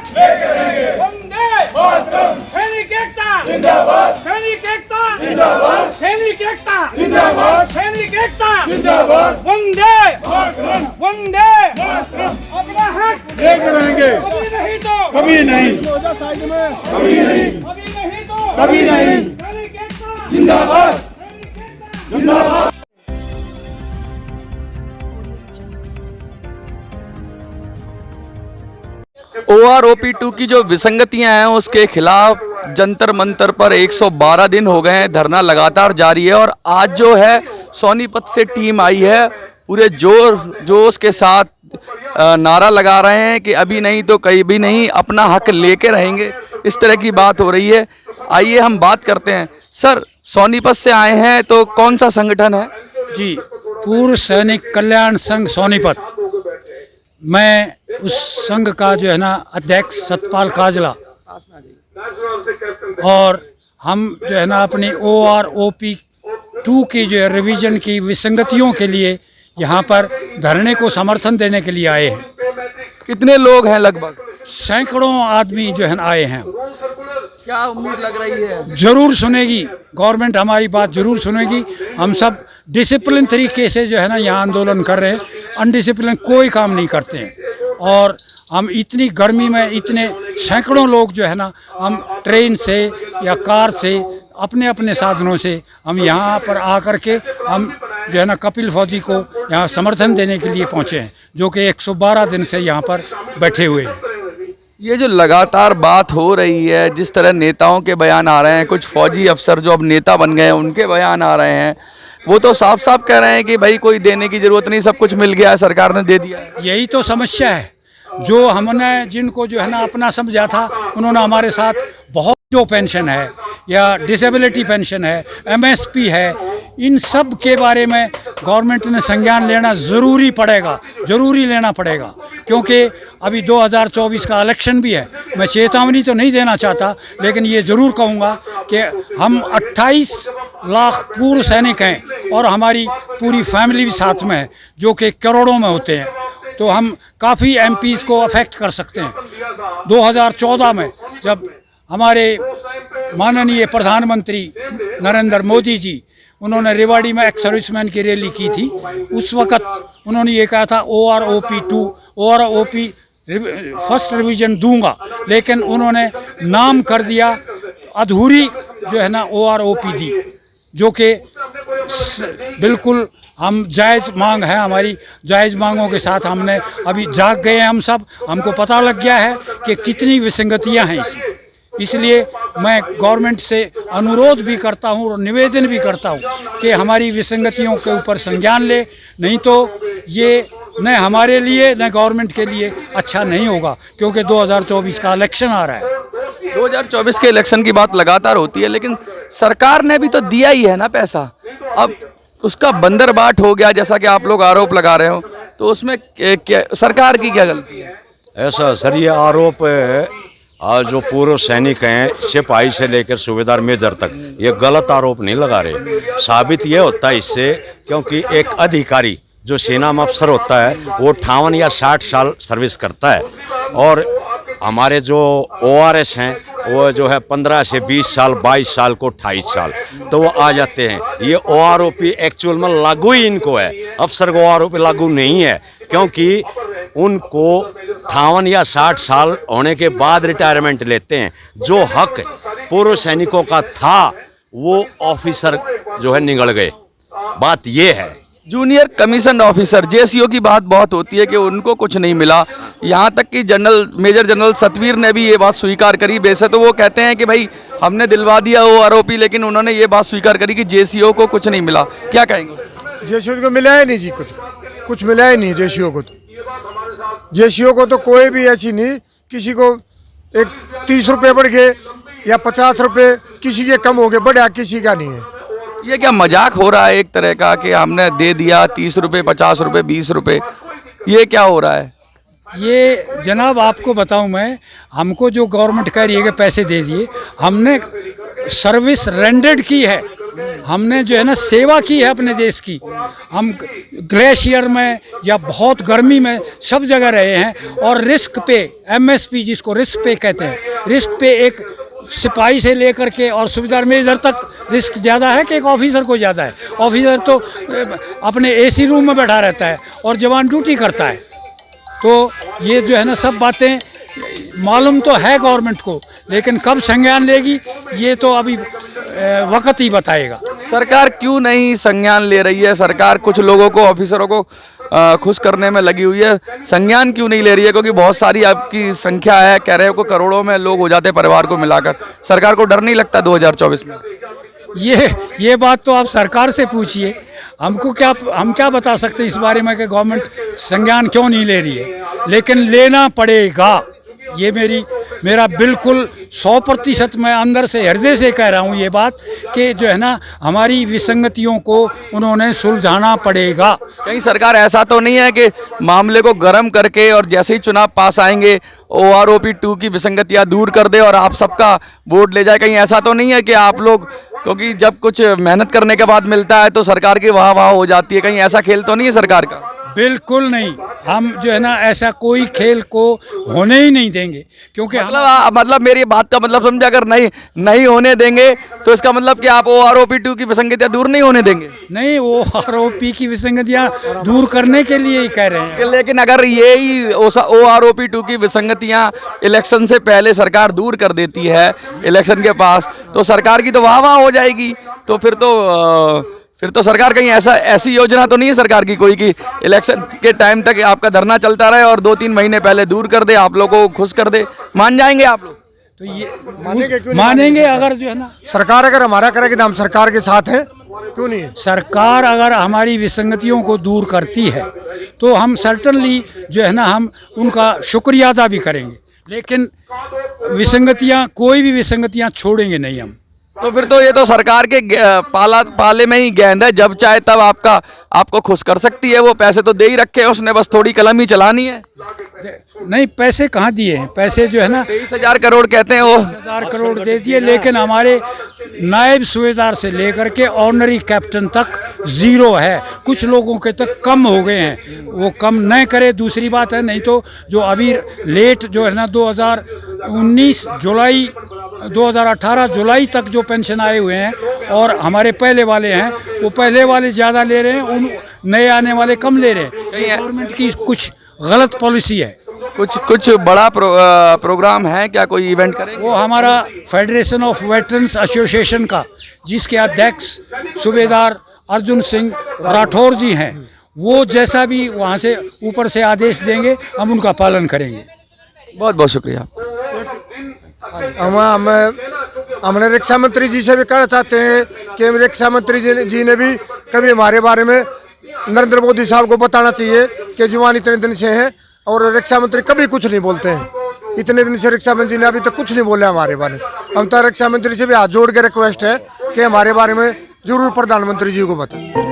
लेके रहेंगे। वंदे मातरम सैनिक एकता जिंदाबाद, सैनिक एकता जिंदाबाद, सैनिक एकता जिंदाबाद, सैनिक एकता जिंदाबाद, वंदे मातरम वंदे मातरम अपना हक लेके रहेंगे। कभी नहीं तो कभी नहीं, कभी नहीं, कभी नहीं तो कभी नहीं। सैनिक एकता जिंदाबाद, सैनिक एकता जिंदाबाद। OROP2 की जो विसंगतियां हैं उसके खिलाफ जंतर मंतर पर 112 दिन हो गए हैं, धरना लगातार जारी है। और आज जो है सोनीपत से टीम आई है, पूरे जोर जोश के साथ नारा लगा रहे हैं कि अभी नहीं तो कहीं भी नहीं, अपना हक लेके रहेंगे। इस तरह की बात हो रही है। आइए हम बात करते हैं। सर, सोनीपत से आए हैं तो कौन सा संगठन है? जी, पूर्व सैनिक कल्याण संघ सोनीपत। मैं उस संघ का जो है ना अध्यक्ष सतपाल काजला, और हम जो है ना अपनी OROP2 की जो है रिवीजन की विसंगतियों के लिए यहाँ पर धरने को समर्थन देने के लिए आए हैं। कितने लोग हैं लगभग? सैकड़ों आदमी जो है ना आए हैं। क्या उम्मीद लग रही है? जरूर सुनेगी गवर्नमेंट, हमारी बात जरूर सुनेगी। हम सब डिसिप्लिन तरीके से जो है ना यहाँ आंदोलन कर रहे हैं, अनडिसिप्लिन कोई काम नहीं करते हैं। और हम इतनी गर्मी में इतने सैकड़ों लोग जो है ना, हम ट्रेन से या कार से अपने अपने साधनों से हम यहाँ पर आकर के हम जो है ना कपिल फौजी को यहाँ समर्थन देने के लिए पहुँचे हैं, जो कि 112 दिन से यहाँ पर बैठे हुए हैं। ये जो लगातार बात हो रही है, जिस तरह नेताओं के बयान आ रहे हैं, कुछ फौजी अफसर जो अब नेता बन गए हैं उनके बयान आ रहे हैं, वो तो साफ साफ कह रहे हैं कि भाई कोई देने की जरूरत नहीं, सब कुछ मिल गया है, सरकार ने दे दिया है। यही तो समस्या है। जो हमने जिनको जो है ना अपना समझा था, उन्होंने हमारे साथ बहुत, जो पेंशन है या डिसेबिलिटी पेंशन है, MSP है, इन सब के बारे में गवर्नमेंट ने संज्ञान लेना ज़रूरी लेना पड़ेगा। क्योंकि अभी 2024 का इलेक्शन भी है। मैं चेतावनी तो नहीं देना चाहता, लेकिन ये ज़रूर कहूँगा कि हम 28 लाख पूर्व सैनिक हैं और हमारी पूरी फैमिली भी साथ में है, जो कि करोड़ों में होते हैं। तो हम काफ़ी MPs को अफेक्ट कर सकते हैं। 2014 में जब हमारे माननीय प्रधानमंत्री नरेंद्र मोदी जी, उन्होंने रेवाड़ी में एक्स सर्विसमैन की रैली की थी, उस वक़्त उन्होंने ये कहा था OROP2 OROP फर्स्ट रिवीजन दूंगा, लेकिन उन्होंने नाम कर दिया अधूरी जो है ना OROP दी, जो कि बिल्कुल हम जायज़ मांग है। हमारी जायज़ मांगों के साथ हमने अभी जाग गए हैं हम सब। हमको पता लग गया है कि कितनी विसंगतियां हैं इसमें। इसलिए मैं गवर्नमेंट से अनुरोध भी करता हूं और निवेदन भी करता हूं कि हमारी विसंगतियों के ऊपर संज्ञान ले, नहीं तो ये न हमारे लिए न गवर्नमेंट के लिए अच्छा नहीं होगा। क्योंकि 2024 का इलेक्शन आ रहा है। 2024 के इलेक्शन की बात लगातार होती है, लेकिन सरकार ने भी तो दिया ही है ना पैसा। अब उसका बंदरबाट हो गया, जैसा कि आप लोग आरोप लगा रहे हो, तो उसमें क्या सरकार की क्या गलती है? ऐसा सर, ये आरोप आज जो पूर्व सैनिक हैं, सिपाही से लेकर सूबेदार मेजर तक, ये गलत आरोप नहीं लगा रहे। साबित ये होता है इससे, क्योंकि एक अधिकारी जो सेना में अफसर होता है वो 58 या 60 साल सर्विस करता है, और हमारे जो ORS हैं वो जो है 15 से 20 साल, 22 साल को 28 साल, तो वो आ जाते हैं। ये OROP एक्चुअल में लागू ही इनको है, अफसर को OROP लागू नहीं है, क्योंकि उनको 58 या 60 साल होने के बाद रिटायरमेंट लेते हैं। जो हक पूर्व सैनिकों का था वो ऑफिसर जो है निगल गए। बात ये है। जूनियर कमीशन ऑफिसर JCO की बात बहुत होती है कि उनको कुछ नहीं मिला। यहाँ तक कि मेजर जनरल सतवीर ने भी ये बात स्वीकार करी। वैसे तो वो कहते हैं कि भाई हमने दिलवा दिया वो आरोपी, लेकिन उन्होंने ये बात स्वीकार करी कि JCO को कुछ नहीं मिला। क्या कहेंगे? JCO को मिला ही नहीं जी, कुछ मिला ही नहीं JCO को। JCO को तो कोई भी ऐसी नहीं, किसी को एक 30 रुपये बढ़ गए या 50 रुपये किसी के कम हो गए, बढ़िया किसी का नहीं है। ये क्या मजाक हो रहा है एक तरह का कि हमने दे दिया 30 रुपये, 50 रुपये, 20 रुपये, ये क्या हो रहा है? ये जनाब आपको बताऊं मैं, हमको जो गवर्नमेंट कह रही है कि पैसे दे दिए, हमने सर्विस रेंडर्ड की है, हमने जो है ना सेवा की है अपने देश की। हम ग्लेशियर में या बहुत गर्मी में सब जगह रहे हैं और रिस्क पे, एमएसपी जिसको रिस्क पे कहते हैं, रिस्क पे एक सिपाही से लेकर के और सूबेदार मेजर तक रिस्क ज़्यादा है कि एक ऑफिसर को ज़्यादा है। ऑफिसर तो अपने एसी रूम में बैठा रहता है और जवान ड्यूटी करता है। तो ये जो है ना सब बातें मालूम तो है गवर्नमेंट को, लेकिन कब संज्ञान लेगी ये तो अभी वक्त ही बताएगा। सरकार क्यों नहीं संज्ञान ले रही है? सरकार कुछ लोगों को, ऑफिसरों को खुश करने में लगी हुई है, संज्ञान क्यों नहीं ले रही है? क्योंकि बहुत सारी आपकी संख्या है, कह रहे हो को करोड़ों में लोग हो जाते हैं परिवार को मिलाकर। सरकार को डर नहीं लगता 2024 में? ये बात तो आप सरकार से पूछिए, हमको क्या, हम क्या बता सकते हैं इस बारे में कि गवर्नमेंट संज्ञान क्यों नहीं ले रही है। लेकिन लेना पड़ेगा, ये मेरा बिल्कुल 100% मैं अंदर से, हृदय से कह रहा हूँ ये बात कि जो है ना हमारी विसंगतियों को उन्होंने सुलझाना पड़ेगा। कहीं सरकार ऐसा तो नहीं है कि मामले को गर्म करके और जैसे ही चुनाव पास आएंगे OROP 2 की विसंगतियां दूर कर दे और आप सबका वोट ले जाए? कहीं ऐसा तो नहीं है कि आप लोग, क्योंकि जब कुछ मेहनत करने के बाद मिलता है तो सरकार की वाह वाह हो जाती है, कहीं ऐसा खेल तो नहीं है सरकार का? बिल्कुल नहीं, हम जो है ना ऐसा कोई खेल को होने ही नहीं देंगे। क्योंकि मतलब मेरी बात का मतलब समझे, अगर नहीं होने देंगे तो इसका मतलब कि आप OROP 2 की विसंगतियां दूर नहीं होने देंगे? नहीं, OROP की विसंगतियां दूर करने के लिए ही कह रहे हैं। लेकिन अगर यही OROP 2 की विसंगतियां इलेक्शन से पहले सरकार दूर कर देती है इलेक्शन के पास, तो सरकार की तो वाह वाह हो जाएगी। तो फिर तो सरकार कहीं ऐसी योजना तो नहीं है सरकार की कोई कि इलेक्शन के टाइम तक आपका धरना चलता रहे और 2-3 महीने पहले दूर कर दे, आप लोगों को खुश कर दे? मान जाएंगे आप लोग? तो ये मानेंगे अगर जो है ना सरकार अगर हमारा करेगी तो हम सरकार के साथ हैं, क्यों नहीं है? सरकार अगर हमारी विसंगतियों को दूर करती है तो हम सर्टनली जो है ना हम उनका शुक्रिया अदा भी करेंगे, लेकिन विसंगतियां, कोई भी विसंगतियां छोड़ेंगे नहीं हम। तो फिर तो ये तो सरकार के पाले में ही गेंद है, जब चाहे तब आपको खुश कर सकती है। वो पैसे तो दे ही रखे हैं उसने, बस थोड़ी कलम ही चलानी है। नहीं, पैसे कहाँ दिए हैं? पैसे जो है ना 23,000 करोड़ कहते हैं, वो 1000 करोड़ दे दिए, लेकिन हमारे नायब सूबेदार से लेकर के ऑनरी कैप्टन तक जीरो है। कुछ लोगों के तक कम हो गए हैं, वो कम न करे दूसरी बात है। नहीं तो जो अभी लेट जो है ना 2019 जुलाई 2018 जुलाई तक जो पेंशन आए हुए हैं और हमारे पहले वाले हैं, वो पहले वाले ज़्यादा ले रहे हैं, उन नए आने वाले कम ले रहे हैं। गवर्नमेंट की कुछ गलत पॉलिसी है। कुछ बड़ा प्रोग्राम है क्या? कोई इवेंट करेंगे? वो हमारा फेडरेशन ऑफ वेटरन्स एसोसिएशन का, जिसके अध्यक्ष सूबेदार अर्जुन सिंह राठौर जी हैं, वो जैसा भी वहाँ से ऊपर से आदेश देंगे हम उनका पालन करेंगे। बहुत बहुत शुक्रिया। हमने रक्षा मंत्री जी से भी कहना चाहते हैं कि रक्षा मंत्री जी ने भी कभी हमारे बारे में नरेंद्र मोदी साहब को बताना चाहिए कि जवान इतने दिन से हैं और रक्षा मंत्री कभी कुछ नहीं बोलते हैं। इतने दिन से रक्षा मंत्री ने अभी तक कुछ नहीं बोला हमारे बारे में। हम तो रक्षा मंत्री से भी हाथ जोड़ के रिक्वेस्ट है कि हमारे बारे में जरूर प्रधानमंत्री जी को बताएं।